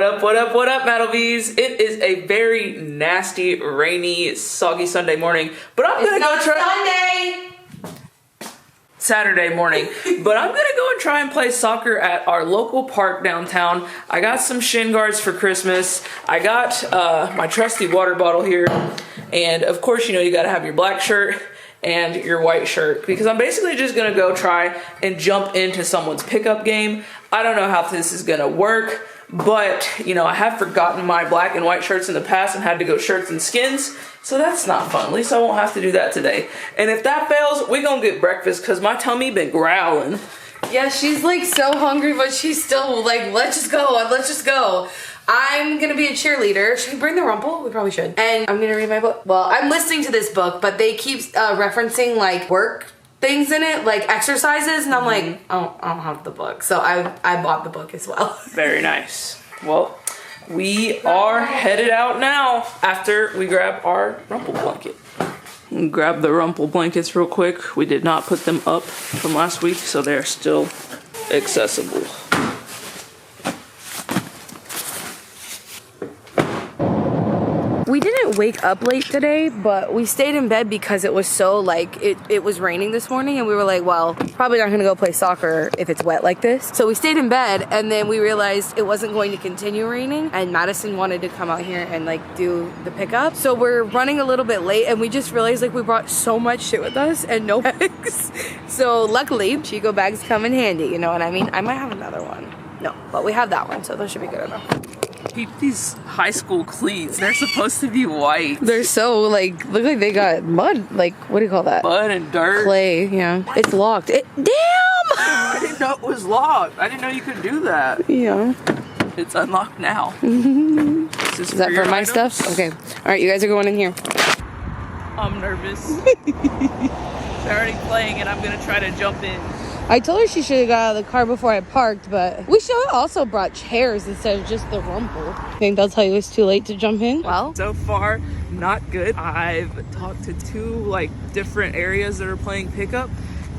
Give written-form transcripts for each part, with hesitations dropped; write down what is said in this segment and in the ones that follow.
What up, Maddlebees? It is a very nasty, rainy, soggy Sunday morning, but I'm gonna go try. Saturday morning, but I'm gonna go and try and play soccer at our local park downtown. I got some shin guards for Christmas. I got my trusty water bottle here, and of course, you know, you gotta have your black shirt and your white shirt, because I'm basically just gonna go try and jump into someone's pickup game. I don't know how this is gonna work, but you know, I have forgotten my black and white shirts in the past and had to go shirts and skins, so that's not fun. At least I won't have to do that today. And if that fails, we gonna get breakfast because my tummy been growling. Yeah, she's like so hungry, but she's still like, let's just go. I'm gonna be a cheerleader. Should we bring the rumple? We probably should. And I'm gonna read my book. Well, I'm listening to this book, but they keep referencing like work things in it, like exercises, and I'm like, I don't have the book. So I bought the book as well. Very nice. Well, we are headed out now after we grab our rumple blanket. Grab the rumple blankets real quick. We did not put them up from last week, so they're still accessible. We didn't wake up late today, but we stayed in bed because it was so like, it was raining this morning, and we were like, well, probably not gonna go play soccer if it's wet like this. So we stayed in bed, and then we realized it wasn't going to continue raining, and Madison wanted to come out here and like do the pickup. So we're running a little bit late, and we just realized like we brought so much shit with us and no bags. So luckily, Chico bags come in handy, you know what I mean? I might have another one. No, but we have that one, so those should be good enough. These high school cleats, they're supposed to be white. They're so like, look like they got mud, like, what do you call that? Mud and dirt. Clay, yeah. It's locked. Damn! I didn't know it was locked. I didn't know you could do that. Yeah. It's unlocked now. Is that for my stuff? Okay. All right, you guys are going in here. I'm nervous. They're already playing and I'm gonna try to jump in. I told her she should have got out of the car before I parked, but we should have also brought chairs instead of just the rumple. Think they'll tell you it's too late to jump in? Well, so far, not good. I've talked to two like different areas that are playing pickup,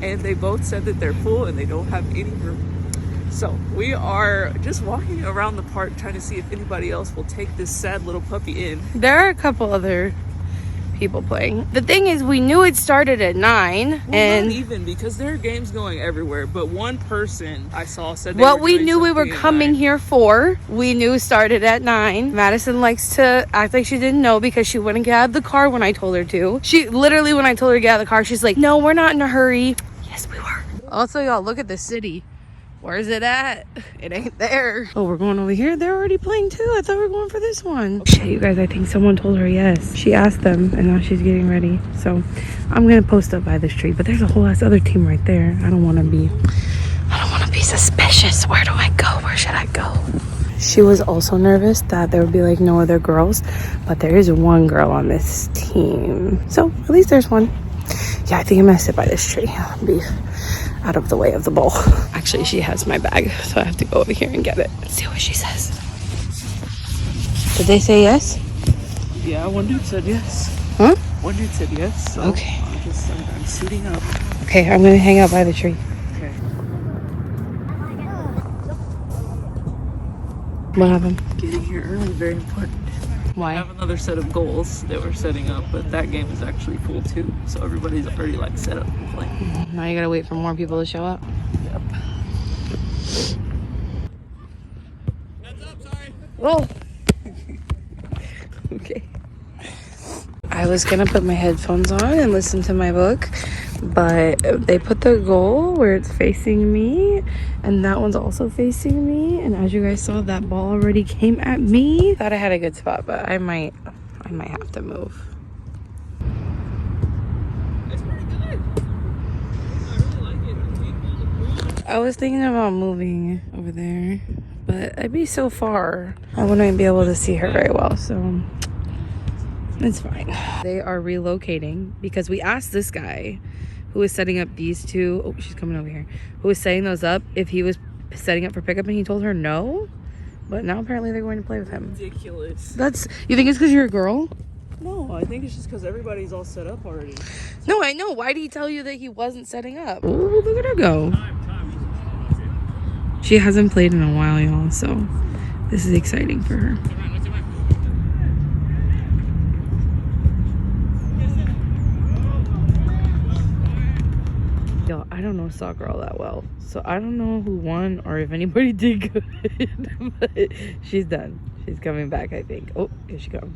and they both said that they're full and they don't have any room. So we are just walking around the park trying to see if anybody else will take this sad little puppy in. There are a couple other people playing. The thing is, we knew it started at 9, well, and not even, because there are games going everywhere, but one person I saw said what we knew we were coming here for, we knew started at 9. Madison likes to act like she didn't know because she wouldn't get out of the car when I told her to. She literally, when I told her to get out of the car, she's like, no, we're not in a hurry. Yes, we were. Also, y'all, look at the city. Where's it at? It ain't there. Oh, we're going over here? They're already playing too. I thought we were going for this one. Shit, you guys, I think someone told her yes. She asked them, and now she's getting ready. So I'm gonna post up by this tree, but there's a whole ass other team right there. I don't wanna be suspicious. Where do I go? Where should I go? She was also nervous that there would be like no other girls, but there is one girl on this team. So at least there's one. Yeah, I think I'm gonna sit by this tree. I'll be out of the way of the ball. Actually, she has my bag, so I have to go over here and get it. Let's see what she says. Did they say yes? Yeah, one dude said yes. Huh? One dude said yes. So okay. I'm suiting up. Okay, I'm gonna hang out by the tree. Okay. What happened? Getting here early is very important. Why? I have another set of goals that we're setting up, but that game is actually full too. So everybody's already like set up and playing. Now you gotta wait for more people to show up. Yep. Heads up, sorry. Whoa. Okay. I was gonna put my headphones on and listen to my book, but they put the goal where it's facing me, and that one's also facing me, and as you guys saw, that ball already came at me. Thought I had a good spot, but I might have to move. It's pretty good. I really like it. I was thinking about moving over there, but I'd be so far. I wouldn't be able to see her very well, so it's fine. They are relocating because we asked this guy who was setting up these two, oh, she's coming over here, who was setting those up if he was setting up for pickup, and he told her no, but now apparently they're going to play with him. Ridiculous. You think it's because you're a girl? No, I think it's just because everybody's all set up already. No, I know. Why did he tell you that he wasn't setting up? Oh, look at her go. She hasn't played in a while, y'all, so This is exciting for her. Yo, I don't know soccer all that well, so I don't know who won or if anybody did good. But she's done. She's coming back, I think. Oh, here she comes.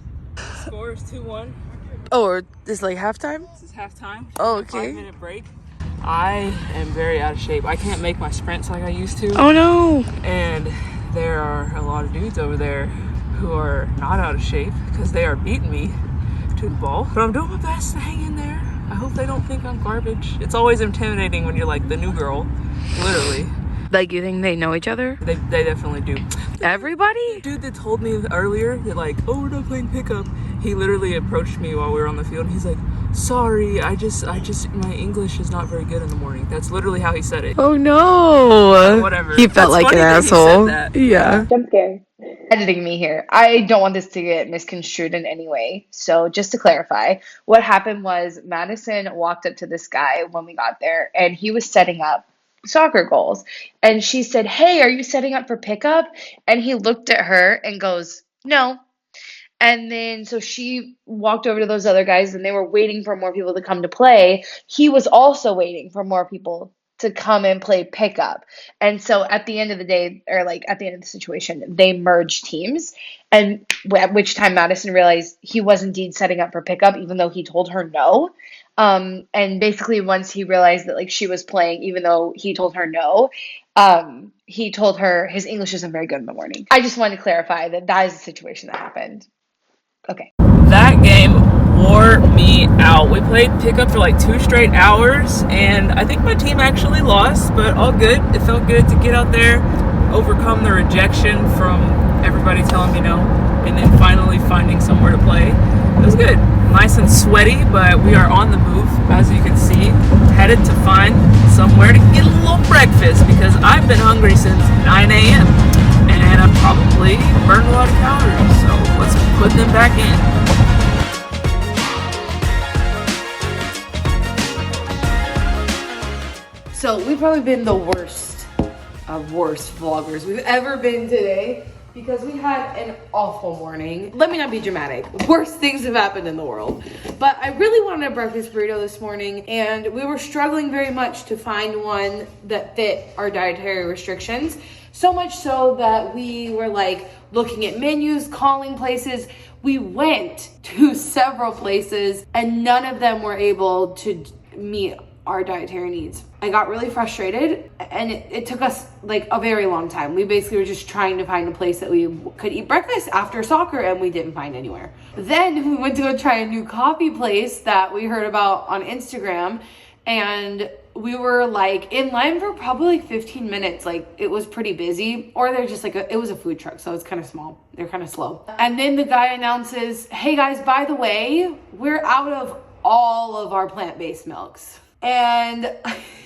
Score is 2-1. Oh, or this like halftime? This is halftime. Oh, okay. 5-minute break. I am very out of shape. I can't make my sprints like I used to. Oh no! And there are a lot of dudes over there who are not out of shape because they are beating me to the ball. But I'm doing my best to hang in there. I hope they don't think I'm garbage. It's always intimidating when you're like the new girl, literally. Like, you think they know each other? They definitely do. Everybody? The dude that told me earlier that like, oh, we're not playing pickup. He literally approached me while we were on the field. And he's like, sorry, I just, my English is not very good in the morning. That's literally how he said it. Oh no! Whatever. He felt like an asshole. Yeah. Jump scare. Editing me here. I don't want this to get misconstrued in any way. So just to clarify, what happened was Madison walked up to this guy when we got there and he was setting up soccer goals. And she said, hey, are you setting up for pickup? And he looked at her and goes, no. And then so she walked over to those other guys and they were waiting for more people to come to play. He was also waiting for more people to come and play pickup. And so at the end of the day, or like at the end of the situation, they merged teams. And at which time Madison realized he was indeed setting up for pickup, even though he told her no. And basically once he realized that like she was playing, even though he told her no, he told her his English isn't very good in the morning. I just wanted to clarify that that is the situation that happened. Okay. That game wore me out. We played pickup for like 2 straight hours, and I think my team actually lost, but all good. It felt good to get out there, overcome the rejection from everybody telling me no, and then finally finding somewhere to play. It was good. Nice and sweaty, but we are on the move, as you can see, headed to find somewhere to get a little breakfast because I've been hungry since 9 a.m. and I've probably burned a lot of calories, so let's put them back in. So we've probably been the worst of worst vloggers we've ever been today because we had an awful morning. Let me not be dramatic. Worst things have happened in the world. But I really wanted a breakfast burrito this morning and we were struggling very much to find one that fit our dietary restrictions. So much so that we were like looking at menus, calling places. We went to several places and none of them were able to meet our dietary needs. I got really frustrated and it took us like a very long time. We basically were just trying to find a place that we could eat breakfast after soccer and we didn't find anywhere. Then we went to go try a new coffee place that we heard about on Instagram and we were like in line for probably like 15 minutes. Like it was pretty busy, or they're just like, it was a food truck. So it's kind of small. They're kind of slow. And then the guy announces, hey guys, by the way, we're out of all of our plant-based milks. And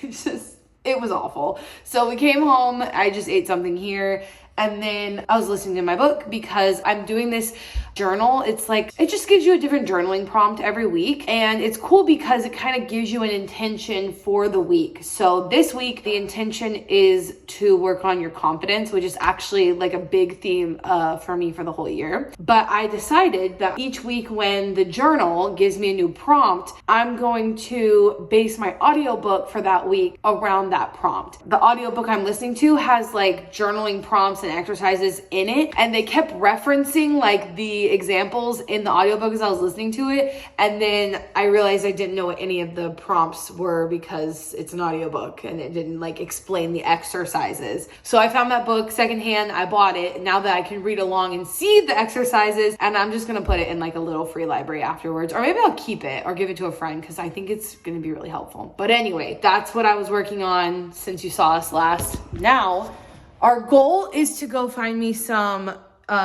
it was awful. So we came home, I just ate something here, and then I was listening to my book because I'm doing this journal. It's like, it just gives you a different journaling prompt every week. And it's cool because it kind of gives you an intention for the week. So this week, the intention is to work on your confidence, which is actually like a big theme for me for the whole year. But I decided that each week when the journal gives me a new prompt, I'm going to base my audiobook for that week around that prompt. The audiobook I'm listening to has like journaling prompts and exercises in it. And they kept referencing like the examples in the audiobook as I was listening to it. And then I realized I didn't know what any of the prompts were because it's an audiobook and it didn't like explain the exercises. So I found that book secondhand. I bought it now that I can read along and see the exercises. And I'm just going to put it in like a little free library afterwards, or maybe I'll keep it or give it to a friend because I think it's going to be really helpful. But anyway, that's what I was working on since you saw us last. Now, our goal is to go find me some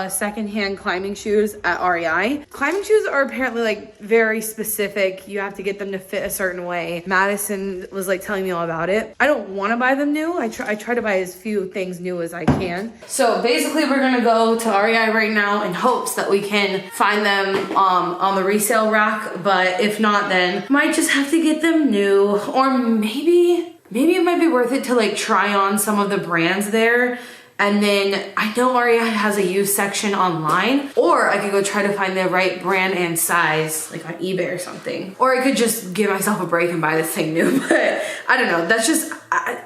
secondhand climbing shoes at REI. Climbing shoes are apparently like very specific. You have to get them to fit a certain way. Madison was like telling me all about it. I don't want to buy them new. I try to buy as few things new as I can. So basically we're gonna go to REI right now in hopes that we can find them on the resale rack. But if not, then might just have to get them new, or maybe it might be worth it to like try on some of the brands there And then I know REI has a used section online, or I could go try to find the right brand and size, like on eBay or something. Or I could just give myself a break and buy this thing new, but I don't know. That's just,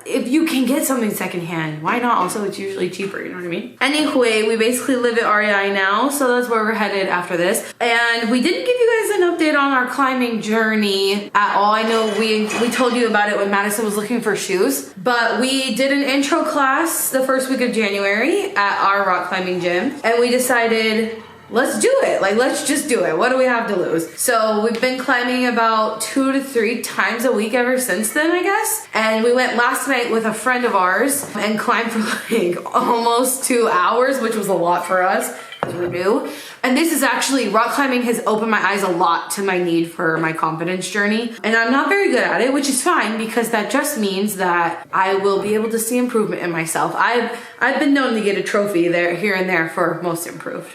if you can get something secondhand, why not? Also, it's usually cheaper, you know what I mean? Anyway, we basically live at REI now, so that's where we're headed after this. And we didn't give you guys an update on our climbing journey at all. I know we told you about it when Madison was looking for shoes, but we did an intro class the first week of January at our rock climbing gym, and we decided, let's do it. Like, let's just do it. What do we have to lose? So we've been climbing about 2 to 3 times a week ever since then, I guess. And we went last night with a friend of ours and climbed for like almost 2 hours, which was a lot for us because we're new. And this is actually, rock climbing has opened my eyes a lot to my need for my confidence journey. And I'm not very good at it, which is fine because that just means that I will be able to see improvement in myself. I've been known to get a trophy there, here and there for most improved.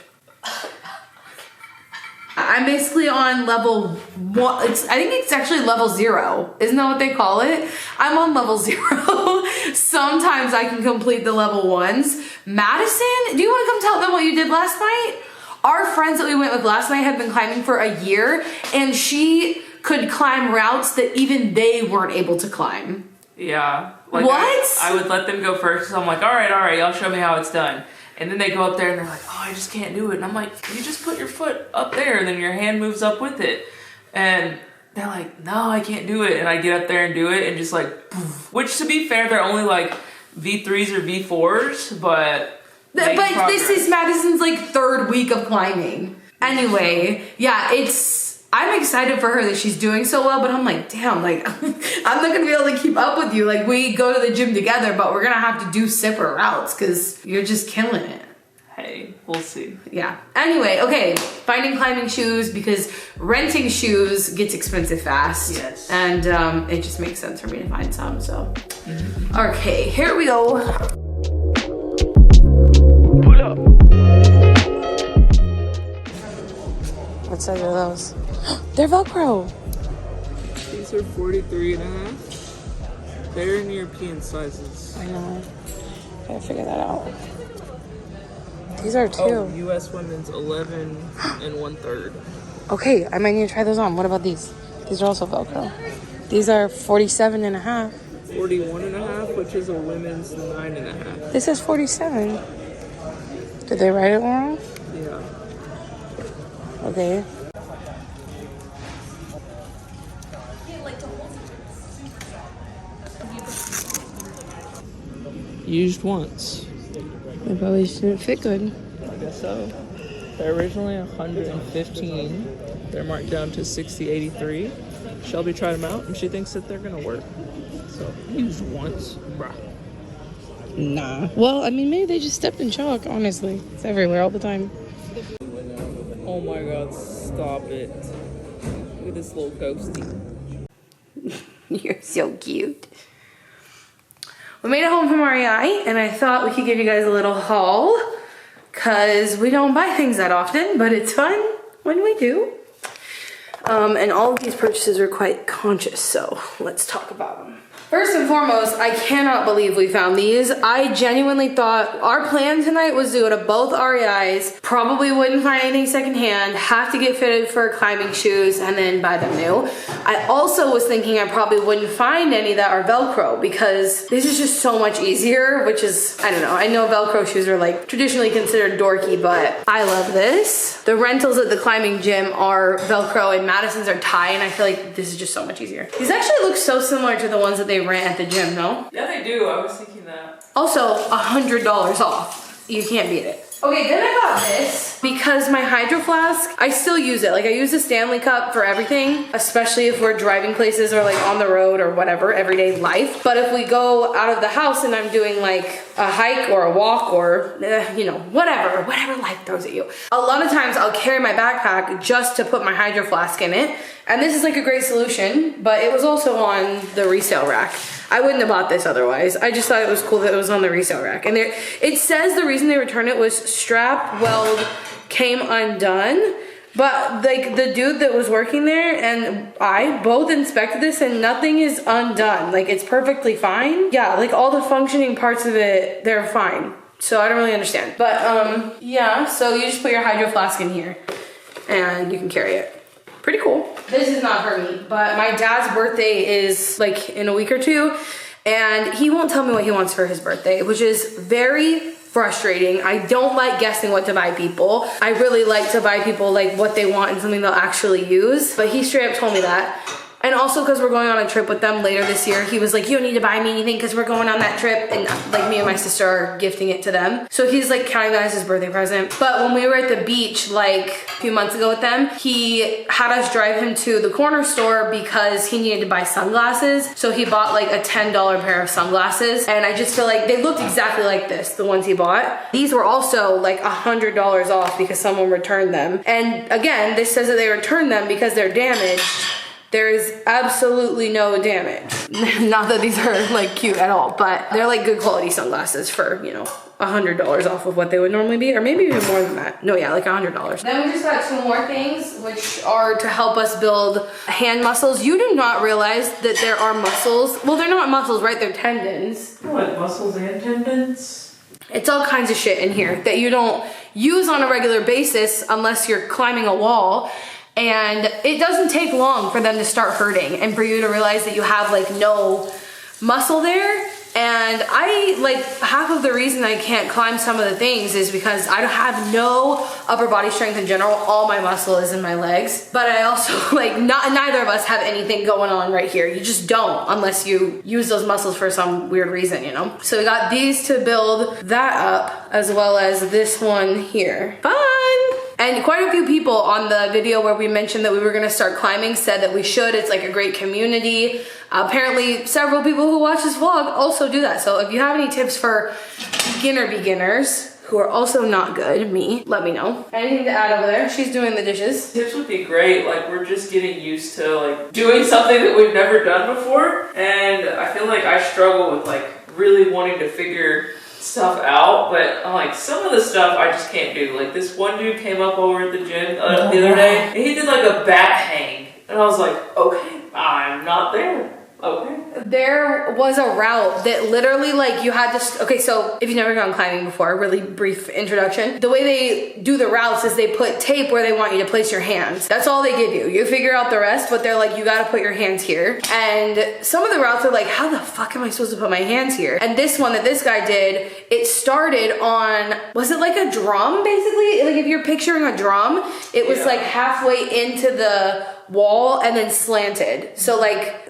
I'm basically on level 1. I think it's actually level 0. Isn't that what they call it? I'm on level 0. Sometimes I can complete the level 1s. Madison, do you want to come tell them what you did last night? Our friends that we went with last night have been climbing for a year, and she could climb routes that even they weren't able to climb. Yeah. Like what? I would let them go first, so I'm like, all right, y'all show me how it's done. And then they go up there and they're like, oh, I just can't do it. And I'm like, you just put your foot up there and then your hand moves up with it. And they're like, no, I can't do it. And I get up there and do it and just like, poof. Which to be fair, they're only like V3s or V4s, but this is Madison's like 3rd week of climbing. Anyway, yeah, I'm excited for her that she's doing so well, but I'm like, damn, like, I'm not gonna be able to keep up with you. Like, we go to the gym together, but we're gonna have to do separate routes because you're just killing it. Hey, we'll see. Yeah. Anyway, okay, finding climbing shoes because renting shoes gets expensive fast. Yes. And it just makes sense for me to find some, so. Okay, here we go. Pull up. What size are those? They're Velcro. These are 43.5. They're in European sizes. I know. Gotta figure that out. These are 2. Oh, U.S. women's 11 and 1/3. Okay, I might need to try those on. What about these? These are also Velcro. These are 47.5. 41.5, which is a women's 9.5. This is 47. Did they write it wrong? Yeah. Okay. Used once. They probably didn't fit good. I guess so. They're originally 115. They're marked down to 60.83. Shelby tried them out and she thinks that they're gonna work. So used once, bruh. Nah. Well, I mean, maybe they just stepped in chalk, honestly. It's everywhere all the time. Oh my god, stop it. Look at this little ghosty. You're so cute. We made it home from REI, and I thought we could give you guys a little haul, because we don't buy things that often, but it's fun when we do. And all of these purchases are quite conscious, so let's talk about them. First and foremost, I cannot believe we found these. I genuinely thought our plan tonight was to go to both REIs, probably wouldn't find anything secondhand, have to get fitted for climbing shoes, and then buy them new. I also was thinking I probably wouldn't find any that are Velcro because this is just so much easier, which is, I don't know. I know Velcro shoes are like traditionally considered dorky, but I love this. The rentals at the climbing gym are Velcro and Madison's are tie, and I feel like this is just so much easier. These actually look so similar to the ones that they rent at the gym, no? Yeah, they do. I was thinking that. Also, $100 off. You can't beat it. Okay, then I got this because my Hydro Flask, I still use it. Like, I use the Stanley Cup for everything, especially if we're driving places or like on the road or whatever, everyday life. But if we go out of the house and I'm doing like a hike or a walk or, you know, whatever life throws at you. A lot of times I'll carry my backpack just to put my Hydro Flask in it. And this is like a great solution, but it was also on the resale rack. I wouldn't have bought this otherwise. I just thought it was cool that it was on the resale rack. And there, it says the reason they returned it was strap weld came undone. But like the dude that was working there and I both inspected this and nothing is undone. Like it's perfectly fine. Yeah, like all the functioning parts of it, they're fine. So I don't really understand. But yeah, so you just put your hydro flask in here and you can carry it. Pretty cool. This is not for me, but my dad's birthday is like in a week or two, and he won't tell me what he wants for his birthday, which is very frustrating. I don't like guessing what to buy people. I really like to buy people like what they want and something they'll actually use, but he straight up told me that. And also because we're going on a trip with them later this year, he was like, you don't need to buy me anything because we're going on that trip. And like me and my sister are gifting it to them. So he's like counting that as his birthday present. But when we were at the beach like a few months ago with them, he had us drive him to the corner store because he needed to buy sunglasses. So he bought like a $10 pair of sunglasses. And I just feel like they looked exactly like this, the ones he bought. These were also like $100 off because someone returned them. And again, this says that they returned them because they're damaged. There is absolutely no damage. Not that these are like cute at all, but they're like good quality sunglasses for, you know, $100 off of what they would normally be, or maybe even more than that. No, yeah, like $100. Then we just got two more things, which are to help us build hand muscles. You do not realize that there are muscles. Well, they're not muscles, right? They're tendons. What, muscles and tendons? It's all kinds of shit in here that you don't use on a regular basis unless you're climbing a wall. And it doesn't take long for them to start hurting and for you to realize that you have like no muscle there. And I like half of the reason I can't climb some of the things is because I have no upper body strength in general. All my muscle is in my legs, but I also like neither of us have anything going on right here. You just don't unless you use those muscles for some weird reason, you know? So we got these to build that up as well as this one here. Fun! And quite a few people on the video where we mentioned that we were gonna start climbing said that we should. It's like a great community. Apparently several people who watch this vlog also do that. So if you have any tips for beginners who are also not good, me, let me know. Anything to add over there? She's doing the dishes. Tips would be great. Like we're just getting used to like doing something that we've never done before. And I feel like I struggle with like really wanting to figure stuff out, but like some of the stuff I just can't do. Like this one dude came up over at the gym the other day and he did like a bat hang, and I was like, okay, I'm not there. Okay. There was a route that literally like you had to, okay, so if you've never gone climbing before, really brief introduction. The way they do the routes is they put tape where they want you to place your hands. That's all they give you. You figure out the rest, but they're like, you gotta put your hands here. And some of the routes are like, how the fuck am I supposed to put my hands here? And this one that this guy did, it started on, was it like a drum basically? Like if you're picturing a drum, it was like halfway into the wall and then slanted. So like,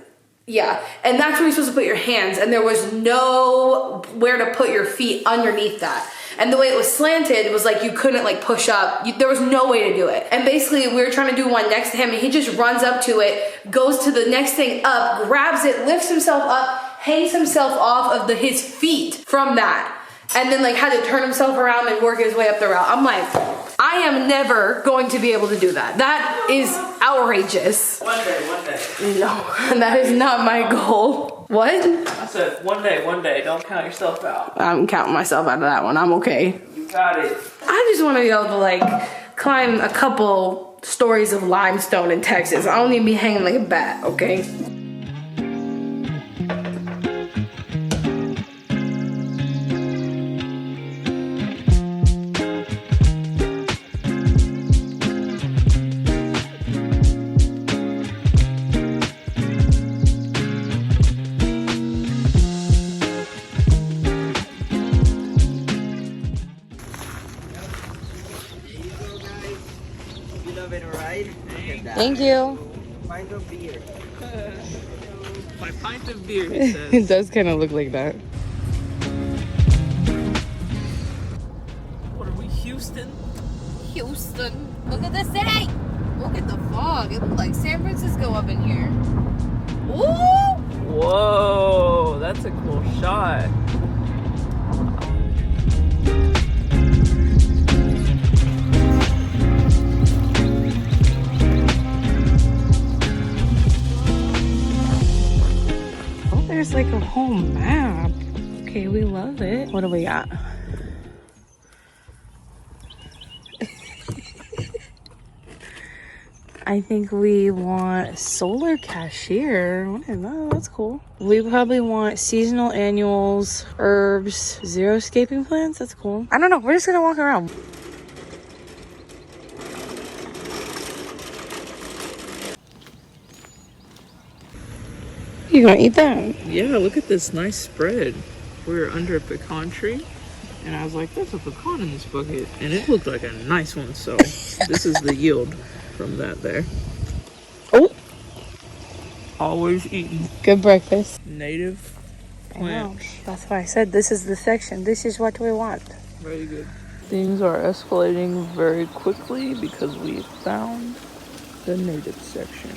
yeah, and that's where you're supposed to put your hands, and there was no where to put your feet underneath that. And the way it was slanted was like you couldn't like push up. There was no way to do it. And basically we were trying to do one next to him, and he just runs up to it, goes to the next thing up, grabs it, lifts himself up, hangs himself off of his feet from that, and then like had to turn himself around and work his way up the route. I'm like, I am never going to be able to do that. That is outrageous. One day. No, that is not my goal. What? I said one day. Don't count yourself out. I'm counting myself out of that one. I'm okay. You got it. I just want to be able to like climb a couple stories of limestone in Texas. I don't need to be hanging like a bat, okay? Thank you. Pint of beer. My pint of beer, he says. It does kind of look like that. What are we, Houston? Houston. Look at the city. Look at the fog. It looks like San Francisco up in here. Ooh! Whoa, that's a cool shot. There's like a whole map. Okay, we love it. What do we got? I think we want solar cashier. What is that? That's cool. We probably want seasonal annuals, herbs, zero escaping plants. That's cool. I don't know. We're just gonna walk around. You gonna eat that? Yeah, look at this nice spread. We're under a pecan tree, and I was like, there's a pecan in this bucket, and it looked like a nice one, so this is the yield from that there. Oh! Always eating Good breakfast. native plants. That's why I said this is the section. This is what we want. Very good. Things are escalating very quickly because we found the native section.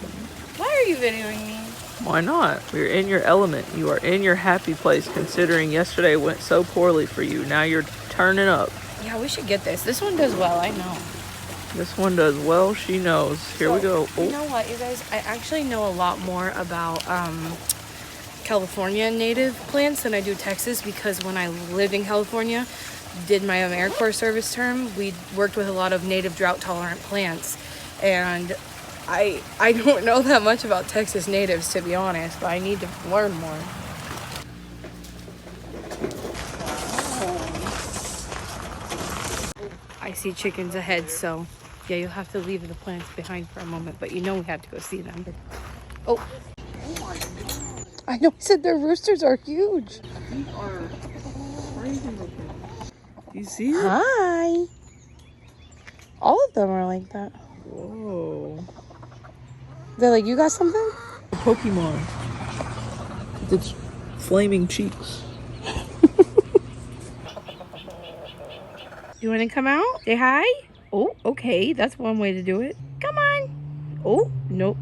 Why are you videoing me? Why not? You're in your element. You are in your happy place, considering yesterday went so poorly for you. Now you're turning up. Yeah, we should get this. This one does well, I know. This one does well. She knows. Here we go. You know what, you guys? I actually know a lot more about California native plants than I do Texas, because when I lived in California, did my AmeriCorps service term, we worked with a lot of native drought-tolerant plants. And I don't know that much about Texas natives, to be honest, but I need to learn more. I see chickens ahead, so yeah, you'll have to leave the plants behind for a moment, but you know we have to go see them. Oh. I know I said their roosters are huge. These are crazy looking. Do you see it? Hi. All of them are like that. Whoa. They're like, you got something? A Pokemon. With its flaming cheeks. You want to come out? Say hi? Oh, okay. That's one way to do it. Come on. Oh, nope.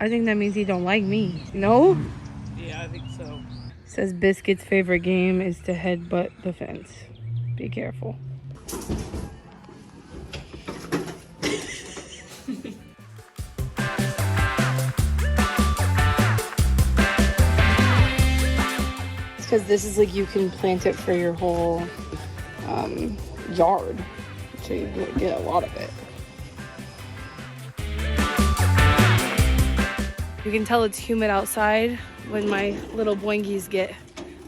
I think that means he don't like me. No? Yeah, I think so. Says Biscuit's favorite game is to headbutt the fence. Be careful. It's because this is like, you can plant it for your whole yard, so you get a lot of it. You can tell it's humid outside when my little boingies get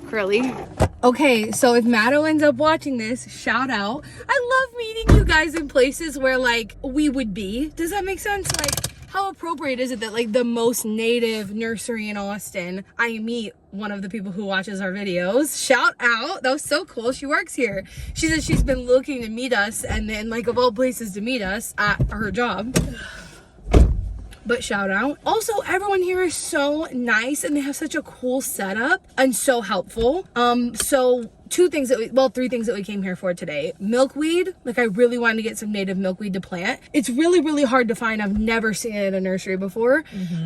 curly. Okay, so if Matto ends up watching this, shout out. I love meeting you guys in places where like we would be. Does that make sense? Like, how appropriate is it that like the most native nursery in Austin, I meet one of the people who watches our videos. Shout out. That was so cool. She works here. She said she's been looking to meet us, and then like of all places to meet us at her job. But shout out. Also, everyone here is so nice, and they have such a cool setup and so helpful. So three things that we came here for today. Milkweed. Like, I really wanted to get some native milkweed to plant. It's really, really hard to find. I've never seen it in a nursery before.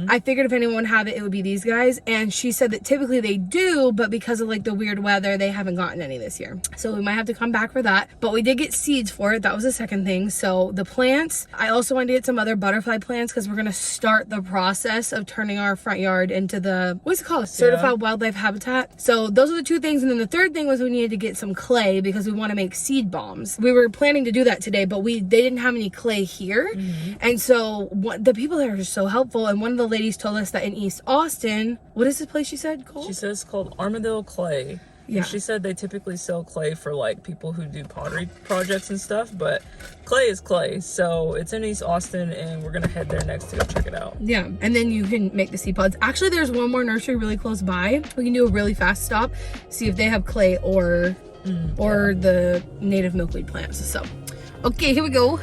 I figured if anyone had it, it would be these guys. And she said that typically they do, but because of like the weird weather, they haven't gotten any this year. So we might have to come back for that. But we did get seeds for it. That was the second thing. So the plants, I also wanted to get some other butterfly plants because we're going to start the process of turning our front yard into the, what's it called? Certified wildlife habitat. So those are the two things. And then the third thing was we needed to get some clay because we want to make seed bombs. We were planning to do that today, but they didn't have any clay here. And so the people there are just so helpful. And one of the ladies told us that in East Austin, what is this place she said called? She says it's called Armadillo Clay. Yeah. She said they typically sell clay for like people who do pottery projects and stuff, but clay is clay. So it's in East Austin, and we're gonna head there next to go check it out. Yeah, and then you can make the seed pods. Actually, there's one more nursery really close by. We can do a really fast stop, see if they have clay or the native milkweed plants. So, okay, here we go.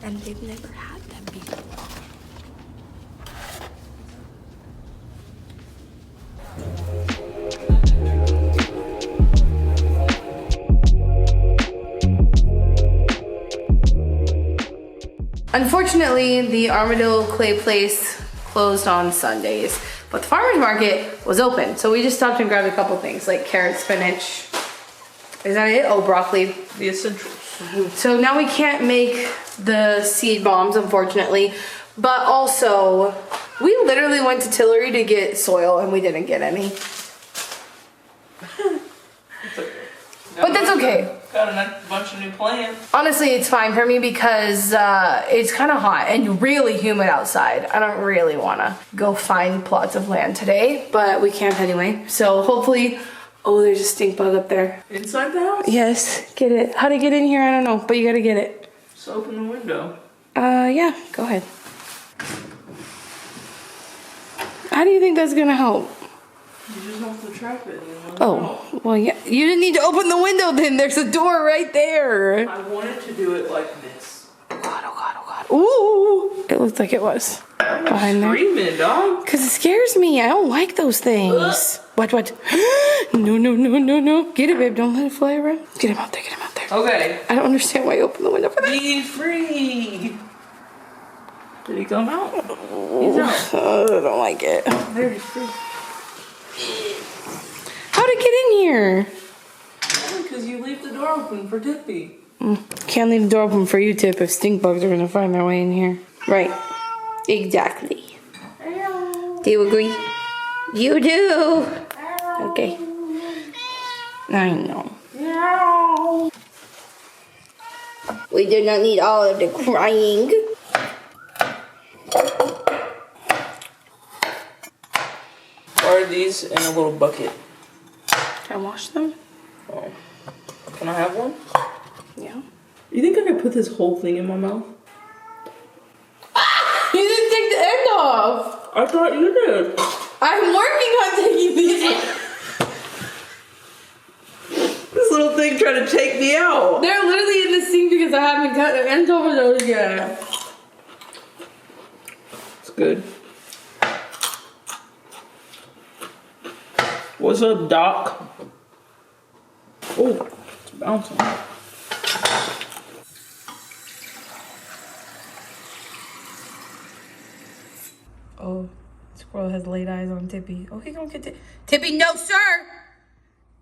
And they've never had them before. Unfortunately, the Armadillo Clay Place closed on Sundays, but the farmer's market was open. So we just stopped and grabbed a couple things like carrots, spinach. Is that it? Oh, broccoli. The essentials. So now we can't make the seed bombs, unfortunately. But also, we literally went to Tillery to get soil and we didn't get any. But that's okay. Got a bunch of new plants. Honestly, it's fine for me because it's kind of hot and really humid outside. I don't really want to go find plots of land today, but we can't anyway. So hopefully, oh, there's a stink bug up there. Inside the house? Yes, get it. How to get in here, I don't know, but you gotta get it. Just open the window. Yeah, go ahead. How do you think that's gonna help? You just have to trap it. Oh, well, yeah. You didn't need to open the window then. There's a door right there. I wanted to do it like this. Oh God, oh God, oh God. Ooh. It looks like it was behind there. Screaming, dog. Because it scares me. I don't like those things. What? No, no, no, no, no. Get it, babe. Don't let it fly around. Get him out there. Get him out there. Okay. I don't understand why you opened the window for that. Be free. Did he come out? He's out. I don't like it. There he's free. How'd it get in here? Because you leave the door open for Tippy. Can't leave the door open for you, Tip, if stink bugs are going to find their way in here. Right. Exactly. Do you agree? You do. Okay. I know. We do not need all of the crying. Why are these in a little bucket? Can I wash them? Oh. Can I have one? Yeah. You think I could put this whole thing in my mouth? You didn't take the end off. I thought you did. I'm working on taking these off. This little thing trying to take me out. They're literally in the sink because I haven't cut the ends off of those yet. It's good. What's up, Doc? Oh, it's bouncing. Oh, squirrel has laid eyes on Tippy. Oh, he gonna get Tippy, no sir!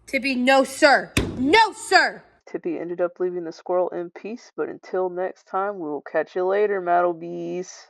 Tippy, no sir! No sir! Tippy ended up leaving the squirrel in peace, but until next time, we will catch you later, Mattlebees.